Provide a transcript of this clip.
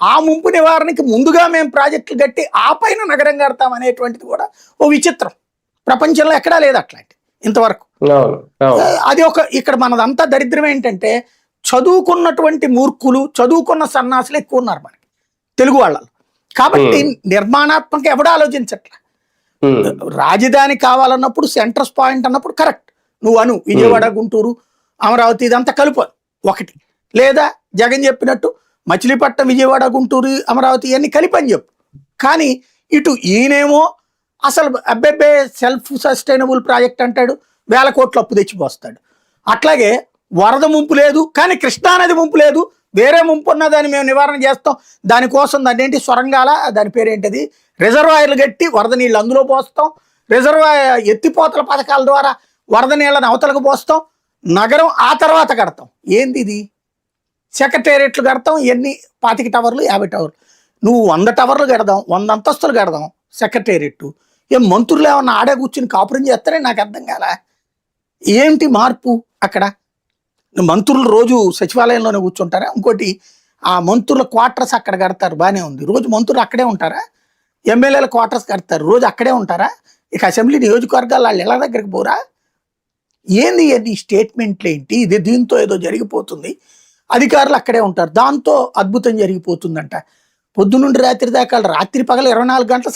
ఆ ముంపు నివారణకి ముందుగా మేము ప్రాజెక్టులు కట్టి ఆ పైన నగరం కడతాం అనేటువంటిది కూడా ఓ విచిత్రం. ప్రపంచంలో ఎక్కడా లేదు అట్లాంటి ఇంతవరకు. అది ఒక ఇక్కడ మనదంతా దరిద్రం ఏంటంటే చదువుకున్నటువంటి మూర్ఖులు, చదువుకున్న సన్నాసులు ఎక్కువ ఉన్నారు మనకి తెలుగు వాళ్ళలో. కాబట్టి నిర్మాణాత్మక ఎవడు ఆలోచించట్ల. రాజధాని కావాలన్నప్పుడు సెంట్రస్ పాయింట్ అన్నప్పుడు కరెక్ట్, నువ్వు విజయవాడ, గుంటూరు, అమరావతి ఇదంతా కలుపు ఒకటి. లేదా జగన్ చెప్పినట్టు మచిలీపట్నం, విజయవాడ, గుంటూరు, అమరావతి ఇవన్నీ కలిపి అని చెప్పు. కానీ ఇటు ఈయనేమో అసలు అబ్బెబ్బే సెల్ఫ్ సస్టైనబుల్ ప్రాజెక్ట్ అంటాడు, 1000 కోట్లు అప్పు తెచ్చిపోస్తాడు. అట్లాగే వరద ముంపు లేదు కానీ కృష్ణానది ముంపు లేదు, వేరే ముంపు ఉన్న దాన్ని మేము నివారణ చేస్తాం, దానికోసం దాన్ని ఏంటి సొరంగాల, దాని పేరేంటిది రిజర్వాయర్లు కట్టి వరద నీళ్ళు అందులో పోస్తాం, రిజర్వాయర్ ఎత్తిపోతల పథకాల ద్వారా వరద నీళ్ళని అవతలకు పోస్తాం, నగరం ఆ తర్వాత కడతాం. ఏంది ఇది? సెక్రటేరియట్లు కడతాం, ఎన్ని 25 టవర్లు 50 టవర్లు. నువ్వు 100 టవర్లు కడదాం, 100 అంతస్తులు కడదాం సెక్రటేరియట్. ఏం మంత్రులు ఏమన్నా ఆడే కూర్చుని కాపురం చేస్తారే? నాకు అర్థం కాల. ఏంటి మార్పు అక్కడ? మంత్రులు రోజు సచివాలయంలోనే కూర్చుంటారా? ఇంకోటి ఆ మంత్రుల క్వార్టర్స్ అక్కడ కడతారు, బాగానే ఉంది. రోజు మంత్రులు అక్కడే ఉంటారా? ఎమ్మెల్యేల క్వార్టర్స్ కడతారు, రోజు అక్కడే ఉంటారా? ఇక అసెంబ్లీ నియోజకవర్గాలు వాళ్ళు ఎలా దగ్గరికి పోరా? ఏంది ఈ స్టేట్మెంట్లు ఏంటి? ఇది దీంతో ఏదో జరిగిపోతుంది, అధికారులు అక్కడే ఉంటారు, దాంతో అద్భుతం జరిగిపోతుందంట. పొద్దునుండి రాత్రి దాకా రాత్రి పగలు 24 గంటల